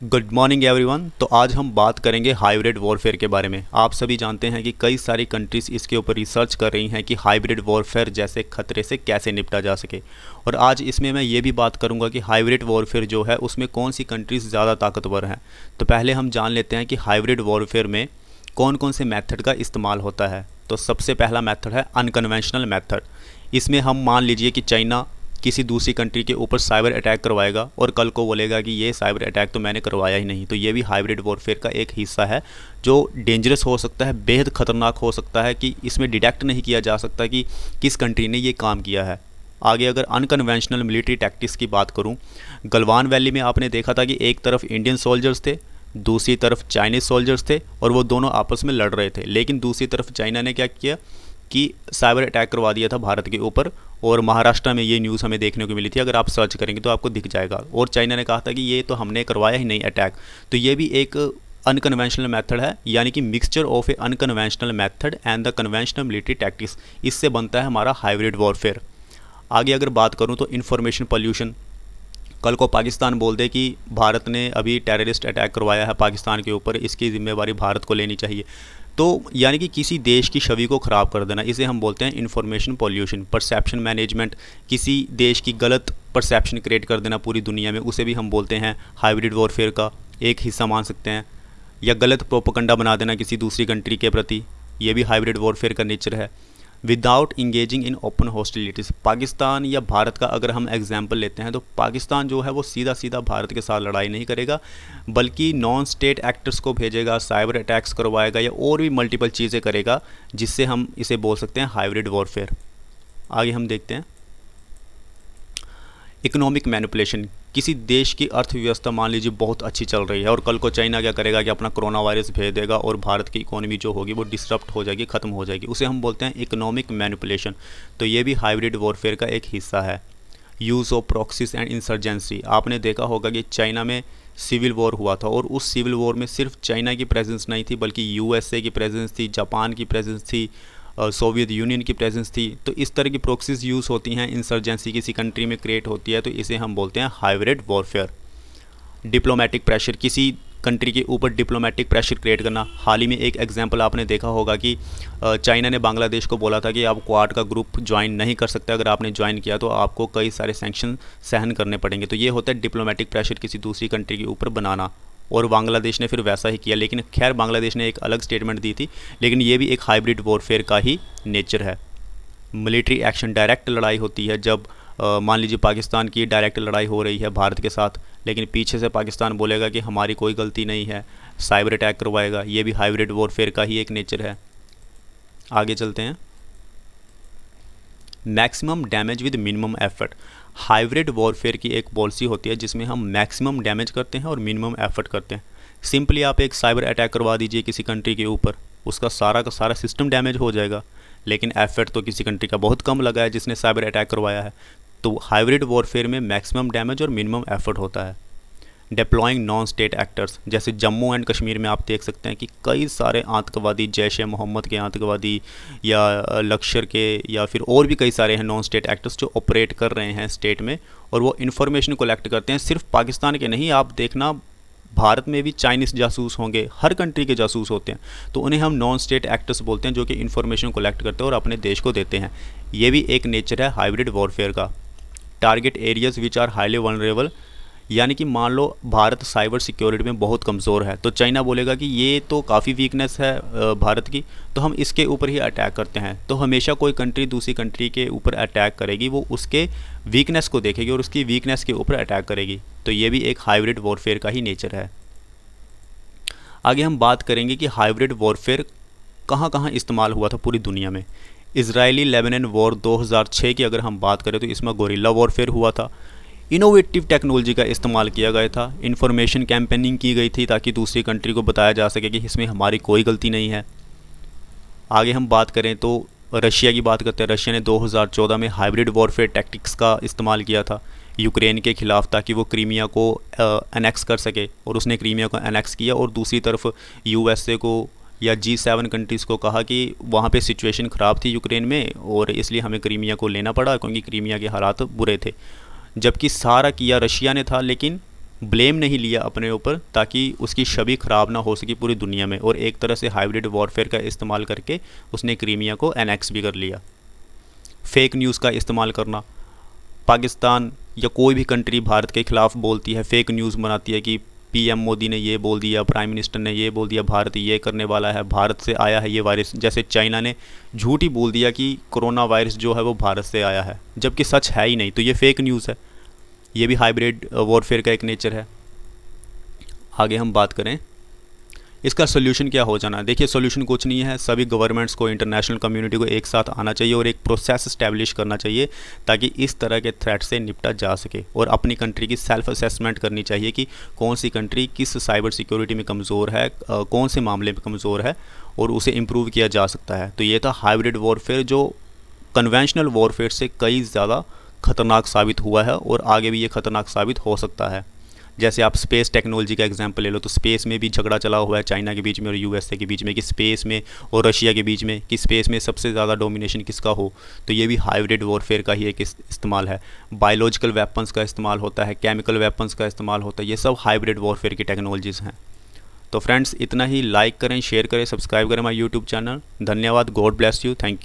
Good morning everyone. तो आज हम बात करेंगे हाइब्रिड वॉरफेयर के बारे में। आप सभी जानते हैं कि कई सारी कंट्रीज़ इसके ऊपर रिसर्च कर रही हैं कि हाइब्रिड वॉरफेयर जैसे खतरे से कैसे निपटा जा सके। और आज इसमें मैं ये भी बात करूंगा कि हाइब्रिड वॉरफेयर जो है उसमें कौन सी कंट्रीज़ ज़्यादा ताकतवर हैं। तो पहले हम जान लेते हैं कि हाइब्रिड वॉरफेयर में कौन कौन से मेथड का इस्तेमाल होता है। तो सबसे पहला मेथड है अनकन्वेंशनल मेथड। इसमें हम मान लीजिए कि चाइना किसी दूसरी कंट्री के ऊपर साइबर अटैक करवाएगा और कल को बोलेगा कि ये साइबर अटैक तो मैंने करवाया ही नहीं। तो ये भी हाइब्रिड वॉरफेयर का एक हिस्सा है जो डेंजरस हो सकता है, बेहद ख़तरनाक हो सकता है कि इसमें डिटेक्ट नहीं किया जा सकता कि किस कंट्री ने ये काम किया है। आगे अगर अनकन्वेंशनल मिलिट्री टैक्टिक्स की बात करूं, गलवान वैली में आपने देखा था कि एक तरफ इंडियन सोल्जर्स थे, दूसरी तरफ चाइनीज़ सोल्जर्स थे और वो दोनों आपस में लड़ रहे थे। लेकिन दूसरी तरफ चाइना ने क्या किया कि साइबर अटैक करवा दिया था भारत के ऊपर। और महाराष्ट्र में ये न्यूज़ हमें देखने को मिली थी, अगर आप सर्च करेंगे तो आपको दिख जाएगा। और चाइना ने कहा था कि ये तो हमने करवाया ही नहीं अटैक। तो ये भी एक अनकन्वेंशनल मेथड है, यानी कि mixture of A unconventional method and the conventional military tactics. इससे बनता है हमारा हाइब्रिड वॉरफेयर। आगे अगर बात करूँ तो इन्फॉर्मेशन पॉल्यूशन। कल को पाकिस्तान बोल दे कि भारत ने अभी टेररिस्ट अटैक करवाया है पाकिस्तान के ऊपर, इसकी जिम्मेवारी भारत को लेनी चाहिए। तो यानी कि किसी देश की छवि को ख़राब कर देना, इसे हम बोलते हैं इन्फॉर्मेशन पॉल्यूशन। परसेप्शन मैनेजमेंट, किसी देश की गलत परसेप्शन क्रिएट कर देना पूरी दुनिया में, उसे भी हम बोलते हैं हाइब्रिड वॉरफेयर का एक हिस्सा मान सकते हैं। या गलत प्रोपेगेंडा बना देना किसी दूसरी कंट्री के प्रति, ये भी हाइब्रिड वॉरफेयर का नेचर है। Without engaging in open hostilities. Pakistan या भारत का अगर हम एग्जाम्पल लेते हैं तो पाकिस्तान जो है वो सीधा सीधा भारत के साथ लड़ाई नहीं करेगा, बल्कि नॉन स्टेट एक्टर्स को भेजेगा, साइबर अटैक्स करवाएगा या और भी मल्टीपल चीज़ें करेगा, जिससे हम इसे बोल सकते हैं हाइब्रिड वॉरफेयर। आगे हम देखते हैं इकोनॉमिक मैनिपुलेशन। किसी देश की अर्थव्यवस्था मान लीजिए बहुत अच्छी चल रही है और कल को चाइना क्या करेगा कि अपना कोरोना वायरस भेज देगा और भारत की इकोनॉमी जो होगी वो डिसरप्ट हो जाएगी, ख़त्म हो जाएगी। उसे हम बोलते हैं इकोनॉमिक मैनिपुलेशन। तो ये भी हाइब्रिड वॉरफेयर का एक हिस्सा है। Use of proxies and insurgency. आपने देखा होगा कि चाइना में सिविल वॉर हुआ था और उस सिविल वॉर में सिर्फ चाइना की प्रेजेंस नहीं थी, बल्कि यूएसए की प्रेजेंस थी, जापान की प्रेजेंस थी, सोवियत यूनियन की प्रेजेंस थी। तो इस तरह की प्रॉक्सीज यूज़ होती हैं, इंसर्जेंसी किसी कंट्री में क्रिएट होती है, तो इसे हम बोलते हैं हाइब्रिड वॉरफेयर। डिप्लोमेटिक प्रेशर, किसी कंट्री के ऊपर डिप्लोमेटिक प्रेशर क्रिएट करना। हाल ही में एक एग्जांपल आपने देखा होगा कि चाइना ने बांग्लादेश को बोला था कि आप क्वाड का ग्रुप ज्वाइन नहीं कर सकते, अगर आपने ज्वाइन किया तो आपको कई सारे सैंक्शन सहन करने पड़ेंगे। तो ये होता है डिप्लोमेटिक प्रेशर किसी दूसरी कंट्री के ऊपर बनाना, और बांग्लादेश ने फिर वैसा ही किया। लेकिन खैर बांग्लादेश ने एक अलग स्टेटमेंट दी थी, लेकिन ये भी एक हाइब्रिड वॉरफेयर का ही नेचर है। मिलिट्री एक्शन, डायरेक्ट लड़ाई होती है जब मान लीजिए पाकिस्तान की डायरेक्ट लड़ाई हो रही है भारत के साथ, लेकिन पीछे से पाकिस्तान बोलेगा कि हमारी कोई गलती नहीं है, साइबर अटैक करवाएगा। ये भी हाइब्रिड वॉरफेयर का ही एक नेचर है। आगे चलते हैं। Maximum damage with minimum effort. Hybrid warfare की एक पॉलिसी होती है जिसमें हम मैक्सिमम डैमेज करते हैं और मिनिमम एफर्ट करते हैं। सिंपली आप एक साइबर अटैक करवा दीजिए किसी कंट्री के ऊपर, उसका सारा का सारा सिस्टम डैमेज हो जाएगा, लेकिन एफर्ट तो किसी कंट्री का बहुत कम लगा है जिसने साइबर अटैक करवाया है। तो हाइब्रिड वॉरफेयर में मैक्सिमम डैमेज और मिनिमम एफर्ट होता है। डिप्लॉइंग नॉन स्टेट एक्टर्स, जैसे जम्मू एंड कश्मीर में आप देख सकते हैं कि कई सारे आतंकवादी, जैश ए मोहम्मद के आतंकवादी या लश्कर के या फिर और भी कई सारे हैं नॉन स्टेट एक्टर्स जो ऑपरेट कर रहे हैं स्टेट में, और वो इन्फॉर्मेशन कलेक्ट करते हैं। सिर्फ पाकिस्तान के नहीं, आप देखना भारत में भी चाइनीज़ जासूस होंगे, हर कंट्री के जासूस होते हैं। तो उन्हें हम नॉन स्टेट एक्टर्स बोलते हैं, जो कि इन्फॉर्मेशन कलेक्ट करते हैं और अपने देश को देते हैं। ये भी एक नेचर है हाइब्रिड वॉरफेयर का। Target areas which are highly vulnerable, यानी कि मान लो भारत साइबर सिक्योरिटी में बहुत कमज़ोर है, तो चाइना बोलेगा कि ये तो काफ़ी वीकनेस है भारत की, तो हम इसके ऊपर ही अटैक करते हैं। तो हमेशा कोई कंट्री दूसरी कंट्री के ऊपर अटैक करेगी, वो उसके वीकनेस को देखेगी और उसकी वीकनेस के ऊपर अटैक करेगी। तो ये भी एक हाइब्रिड वॉरफेयर का ही नेचर है। आगे हम बात करेंगे कि हाइब्रिड वॉरफेयर कहाँ कहाँ इस्तेमाल हुआ था पूरी दुनिया में। इजरायली लेबनान वॉर 2006 की अगर हम बात करें तो इसमें गोरिल्ला वॉरफेयर हुआ था। इनोवेटिव टेक्नोलॉजी का इस्तेमाल किया गया था, इन्फॉर्मेशन कैंपेनिंग की गई थी ताकि दूसरी कंट्री को बताया जा सके कि इसमें हमारी कोई गलती नहीं है। आगे हम बात करें तो रशिया की बात करते हैं। रशिया ने 2014 में हाइब्रिड वॉरफेयर टैक्टिक्स का इस्तेमाल किया था यूक्रेन के ख़िलाफ़, ताकि वो क्रीमिया को एनेक्स कर सके, और उसने क्रीमिया को एनेक्स किया। और दूसरी तरफ यूएसए को या G7 कंट्रीज़ को कहा कि वहाँ पे सिचुएशन ख़राब थी यूक्रेन में और इसलिए हमें क्रीमिया को लेना पड़ा, क्योंकि क्रीमिया के हालात बुरे थे। जबकि सारा किया रशिया ने था, लेकिन ब्लेम नहीं लिया अपने ऊपर ताकि उसकी छवि ख़राब ना हो सके पूरी दुनिया में, और एक तरह से हाइब्रिड वॉरफेयर का इस्तेमाल करके उसने क्रीमिया को एनेक्स भी कर लिया। फेक न्यूज़ का इस्तेमाल करना, पाकिस्तान या कोई भी कंट्री भारत के ख़िलाफ़ बोलती है, फेक न्यूज़ बनाती है कि पीएम मोदी ने ये बोल दिया, प्राइम मिनिस्टर ने ये बोल दिया, भारत ये करने वाला है, भारत से आया है ये वायरस। जैसे चाइना ने झूठ ही बोल दिया कि कोरोना वायरस जो है वो भारत से आया है, जबकि सच है ही नहीं, तो ये फेक न्यूज़ है। ये भी हाइब्रिड वॉरफेयर का एक नेचर है। आगे हम बात करें इसका सोल्यूशन क्या हो जाना। देखिए सोल्यूशन कुछ नहीं है, सभी गवर्नमेंट्स को, इंटरनेशनल कम्युनिटी को एक साथ आना चाहिए और एक प्रोसेस इस्टेब्लिश करना चाहिए ताकि इस तरह के थ्रेट से निपटा जा सके। और अपनी कंट्री की सेल्फ असेसमेंट करनी चाहिए कि कौन सी कंट्री किस साइबर सिक्योरिटी में कमज़ोर है, कौन से मामले में कमज़ोर है, और उसे इम्प्रूव किया जा सकता है। तो ये था हाइब्रिड वॉरफेयर, जो कन्वेंशनल वॉरफेयर से कई ज़्यादा ख़तरनाक साबित हुआ है और आगे भी ये ख़तरनाक साबित हो सकता है। जैसे आप स्पेस टेक्नोलॉजी का एग्जांपल ले लो, तो स्पेस में भी झगड़ा चला हुआ है चाइना के बीच में और यूएसए के बीच में, कि स्पेस में और रशिया के बीच में, कि स्पेस में सबसे ज़्यादा डोमिनेशन किसका हो। तो ये भी हाइब्रिड वॉरफेयर का ही एक इस्तेमाल है। बायोलॉजिकल वेपन्स का इस्तेमाल होता है, केमिकल वेपन्स का इस्तेमाल होता है, ये सब हाइब्रिड वॉरफेयर की टेक्नोलॉजीज़ हैं। तो फ्रेंड्स इतना ही। लाइक करें, शेयर करें, सब्सक्राइब करें हमारे यूट्यूब चैनल। धन्यवाद। God bless you. Thank you.